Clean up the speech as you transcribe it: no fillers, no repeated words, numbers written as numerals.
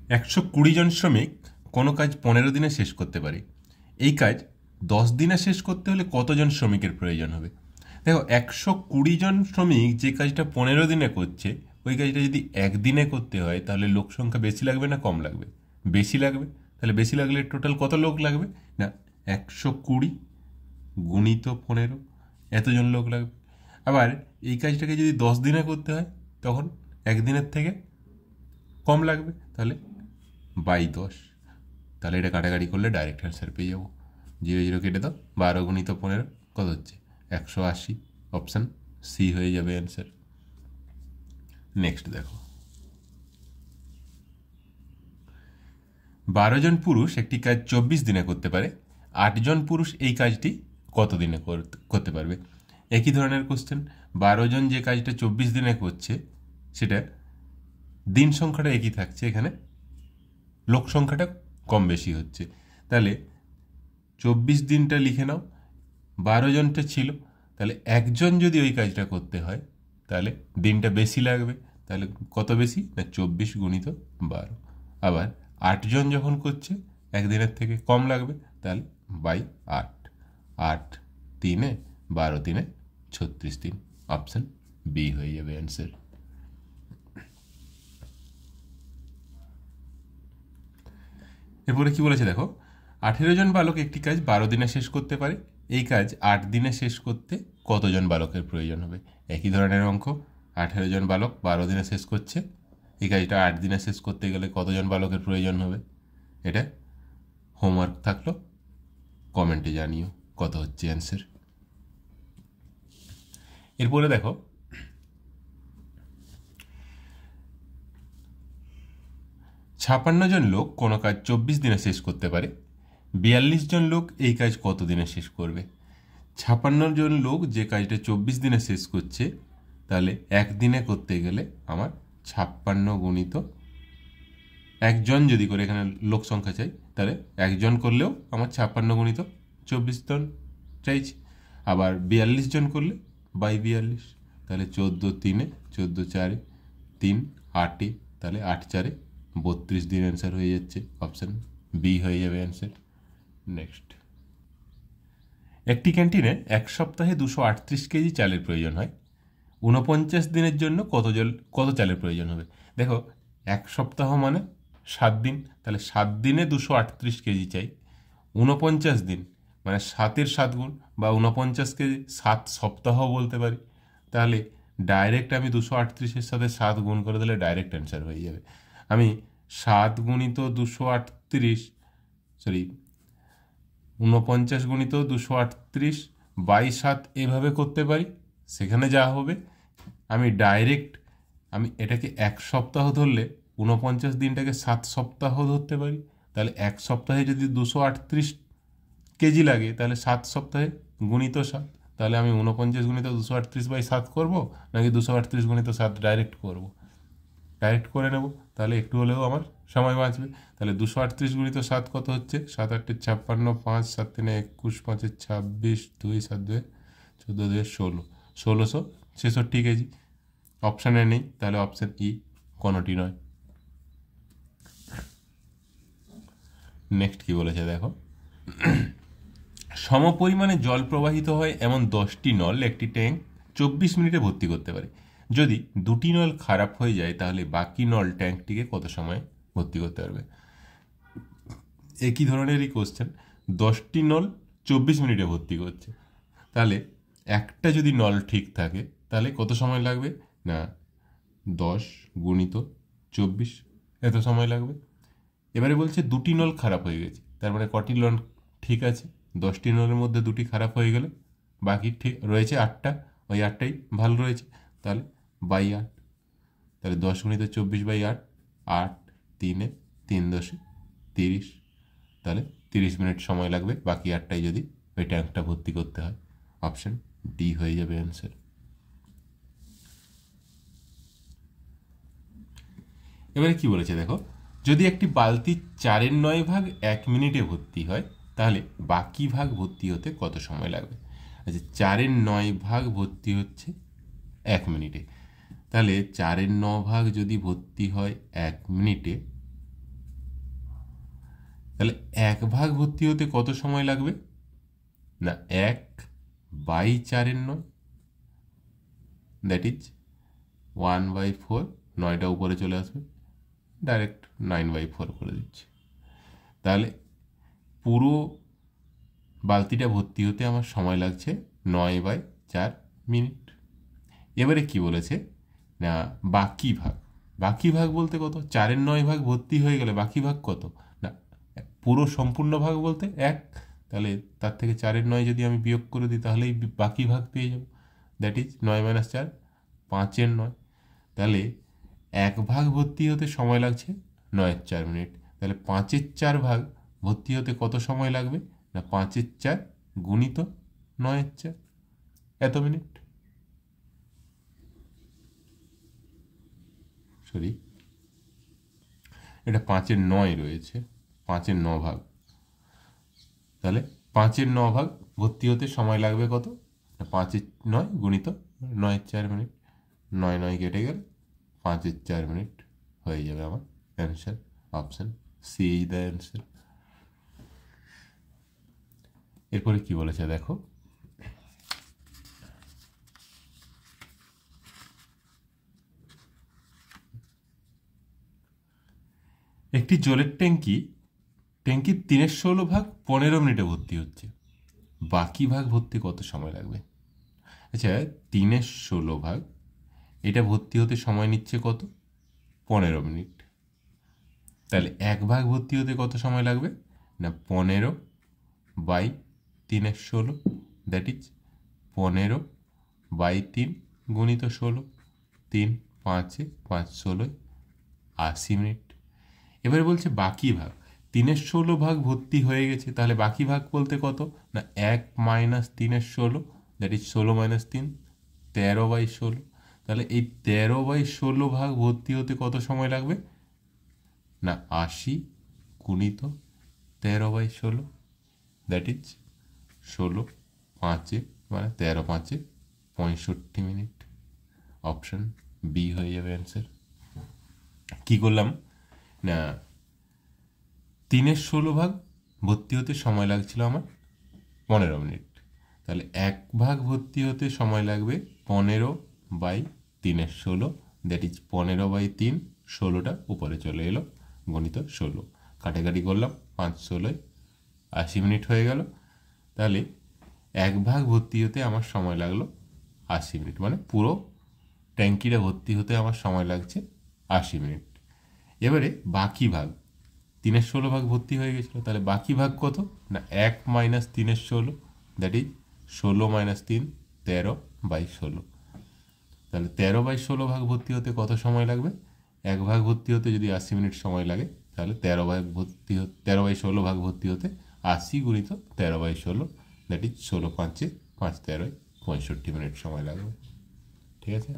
120 জন শ্রমিক কোনো কাজ 15 দিনে শেষ করতে পারে। এই কাজ 10 দিনে শেষ করতে হলে কতজন শ্রমিকের প্রয়োজন হবে? দেখো, 120 জন শ্রমিক যে কাজটা 15 দিনে করছে, ওই কাজটা যদি একদিনে করতে হয় তাহলে লোক সংখ্যা বেশি লাগবে না কম লাগবে? বেশি লাগবে। তাহলে বেশি লাগলে টোটাল কত লোক লাগবে? না, 120 গুণিত 15, এতজন লোক লাগবে। আবার এই কাজটাকে যদি 10 দিনে করতে হয় তখন একদিনের থেকে কম লাগবে, তাহলে বাই 10। তাহলে এটা কাটাকাটি করলে ডাইরেক্ট অ্যান্সার পেয়ে যাবো। 0 0 কেটে দাও, 12 গুণিত 15 কত হচ্ছে? 180। অপশান সি হয়ে যাবে অ্যান্সার। নেক্সট দেখো, 12 জন পুরুষ একটি কাজ 24 দিনে করতে পারে। 8 জন পুরুষ এই কাজটি কত দিনে করতে পারবে? একই ধরনের কোশ্চেন। 12 জন যে কাজটা 24 দিনে করছে, সেটা দিন সংখ্যাটা একই থাকছে, এখানে লোক সংখ্যাটা কম বেশি হচ্ছে। তাহলে 24 দিনটা লিখে নাও, 12 জনটা ছিল, তাহলে একজন যদি ওই কাজটা করতে হয় তাহলে দিনটা বেশি লাগবে। তাহলে কত বেশি? না, 24 গুণিত 12। আবার 8 জন যখন করছে একদিনের থেকে কম লাগবে, তাহলে বাই 8। 8 3-এ 12 3-এ 36 দিন। অপশান বি হয়ে যাবে অ্যান্সার। এরপরে কি বলেছে দেখো, 18 জন বালক একটি কাজ 12 দিনে শেষ করতে পারে। এই কাজ 8 দিনে শেষ করতে কতজন বালকের প্রয়োজন হবে? একই ধরনের অঙ্ক। 18 জন বালক 12 দিনে শেষ করছে, এই কাজটা 8 দিনে শেষ করতে গেলে কতজন বালকের প্রয়োজন হবে? এটা হোমওয়ার্ক থাকলো, কমেন্টে জানিও কত হচ্ছে অ্যান্সার। এরপরে দেখো, 56 জন লোক কোনো কাজ 24 দিনে শেষ করতে পারে। 42 জন লোক এই কাজ কত দিনে শেষ করবে? 56 জন লোক যে কাজটা 24 দিনে শেষ করছে, তাহলে একদিনে করতে গেলে আমার 56 গুণিত একজন যদি করে, এখানে লোক সংখ্যা চাই, তাহলে একজন করলেও আমার 56 গুণিত 24 জন চাইছি। আবার 42 জন করলে বাই 42, তাহলে 14 3-এ 14 4-এ 3 8-এ, তাহলে 8 4-এ 32 দিন অ্যান্সার হয়ে যাচ্ছে। অপশান বি হয়ে যাবে অ্যান্সার। নেক্সট, একটি ক্যান্টিনে এক সপ্তাহে 238 কেজি চালের প্রয়োজন হয়। 49 দিনের জন্য কত চালের প্রয়োজন হবে? দেখো, এক সপ্তাহ মানে 7 দিন, তাহলে 7 দিনে 238 কেজি চাই। 49 দিন মানে 7-এর 7 গুণ, বা 49 কেজি 7 সপ্তাহ বলতে পারি। তাহলে ডাইরেক্ট আমি 238-এর সাথে 7 গুণ করে দিলে ডাইরেক্ট অ্যান্সার হয়ে যাবে। আমি 7 গুণিত 238, সরি 49 গুণিত 238 বাই 7 এভাবে করতে পারি। সেখানে যা হবে, আমি ডাইরেক্ট আমি এটাকে এক সপ্তাহ ধরলে 49 দিনটাকে 7 সপ্তাহ ধরতে পারি। তাহলে এক সপ্তাহে যদি 238 কেজি লাগে, তাহলে 7 সপ্তাহে গুণিত 7। তাহলে আমি 49 গুণিত 238 বাই 7 করবো, নাকি 238 গুণিত 7 ডাইরেক্ট করবো? ডাইরেক্ট করে নেব, তাহলে একটু হলেও আমার সময় বাঁচবে। তাহলে 238 গুণিত 7 কত হচ্ছে? 7 8 56, 5 7 3 21, 5 26, 2 7 2 14 2 16, 1666 কেজি। অপশানে নেই, তাহলে অপশান ই কোনোটি নয়। নেক্সট কি বলেছে দেখো, সমপরিমাণে জল প্রবাহিত হয় এমন 10টি নল একটি ট্যাঙ্ক 24 মিনিটে ভর্তি করতে পারে। যদি 2টি নল খারাপ হয়ে যায় তাহলে বাকি নল ট্যাঙ্কটিকে কত সময় ভর্তি করতে পারবে? একই ধরনেরই কোশ্চেন। 10টি নল 24 মিনিটে ভর্তি করছে, তাহলে একটা যদি নল ঠিক থাকে তাহলে কত সময় লাগবে? না, 10 গুণিত 24, এত সময় লাগবে। এবারে বলছে 2টি নল খারাপ হয়ে গেছে, তার মানে কটি নল ঠিক আছে? 10টি নলের মধ্যে 2টি খারাপ হয়ে গেলে বাকি ঠিক রয়েছে 8টা, ওই 8টাই ভালো রয়েছে, তাহলে বাই 8। তাহলে 10 গুণিত 24 বাই 8, 8 3-এ 3 10-এ 30, তাহলে 30 মিনিট সময় লাগবে বাকি 8টাই যদি ওই ট্যাঙ্কটা ভর্তি করতে হয়। অপশান ডি হয়ে যাবে অ্যান্সার। এবারে কি বলেছে দেখো, যদি একটি বালতি 4/9 1 মিনিটে ভর্তি হয় তাহলে বাকি ভাগ ভর্তি হতে কত সময় লাগবে? আচ্ছা, 4/9 ভর্তি হচ্ছে 1 মিনিটে, তাহলে 4/9 যদি ভর্তি হয় 1 মিনিটে, তাহলে 1 ভাগ ভর্তি হতে কত সময় লাগবে? না 1/4 দ্যাট ইজ 1/4, 9টা উপরে চলে আসবে, ডাইরেক্ট 9/4 করে দিচ্ছি। তাহলে পুরো বালতিটা ভর্তি হতে আমার সময় লাগছে 9/4 মিনিট। এবারে কি বলেছে না বাকি ভাগ। বাকি ভাগ বলতে কত? 4-এর 9 ভাগ ভর্তি হয়ে গেলে বাকি ভাগ কত? না পুরো সম্পূর্ণ ভাগ বলতে 1, তাহলে তার থেকে 4-এর 9 যদি আমি বিয়োগ করে দিই তাহলেই বাকি ভাগ পেয়ে যাব, দ্যাট ইজ 9 - 4, 5-এর 9। তাহলে 1 ভাগ ভর্তি হতে সময় লাগছে 9/4 মিনিট। তাহলে 5/4 ভাগ ভর্তি হতে কত সময় লাগবে? না 5/4 গুণিত 9/4, এত মিনিট। সরি, এটা 5-এর 9 রয়েছে, 5-এর 9 ভাগ। তাহলে 5-এর 9 ভাগ ভর্তি হতে সময় লাগবে কত? 5-এর 9 গুণিত 9/4 মিনিট। 9 কেটে গেলে 5/4 মিনিট হয়ে যাবে আমার answer. Option C is the answer. এরপরে কি বলেছে দেখো, একটি জলের ট্যাঙ্কি 3/16 ভাগ 15 মিনিটে ভর্তি হচ্ছে, বাকি ভাগ ভর্তি কত সময় লাগবে? আচ্ছা 3/16 ভাগ, এটা ভর্তি হতে সময় নিচ্ছে কত? 15 মিনিট। তাহলে 1 ভাগ ভর্তি হতে কত সময় লাগবে? না 15/3/16, দ্যাট ইজ 15/3 গুণিত 16, 3 5 5 16 80 মিনিট। এবারে বলছে বাকি ভাগ। 3/16 ভাগ ভর্তি হয়ে গেছে, তাহলে বাকি ভাগ বলতে কত? না 1 - 3/16, দ্যাট ইজ 16 - 3, 13/16। তাহলে এই 13/16 ভাগ ভর্তি হতে কত সময় লাগবে? না 80 গুণিত 13/16, দ্যাট ইজ 16 5 মানে 13 5 65 মিনিট। অপশন বি হয়ে যাবে অ্যান্সার। কি করলাম না 3/16 ভাগ ভর্তি হতে সময় লাগছিল আমার 15 মিনিট, তাহলে 1 ভাগ ভর্তি হতে সময় লাগবে 15/3/16, দ্যাট ইজ 15/3, 16টা উপরে চলে এলো, গণিত 16, কাটাকাটি করলাম 5 16 80 মিনিট হয়ে গেল। তাহলে 1 ভাগ ভর্তি হতে আমার সময় লাগলো 80 মিনিট, মানে পুরো ট্যাঙ্কিটা ভর্তি হতে আমার সময় লাগছে 80 মিনিট। এবারে বাকি ভাগ, 3/16 ভাগ ভর্তি হয়ে গেছিলো, তাহলে বাকি ভাগ কত? না 1 - 3/16, দ্যাট ইজ 16 - 3, 13/16। তাহলে 13/16 ভাগ ভর্তি হতে কত সময় লাগবে? 1 ভাগ ভর্তি হতে যদি 80 মিনিট সময় লাগে, তাহলে 13/16 ভাগ ভর্তি হতে 80 গুণিত 13/16, দ্যাট ইজ 16 5 5 13 65 মিনিট সময় লাগবে। ঠিক আছে।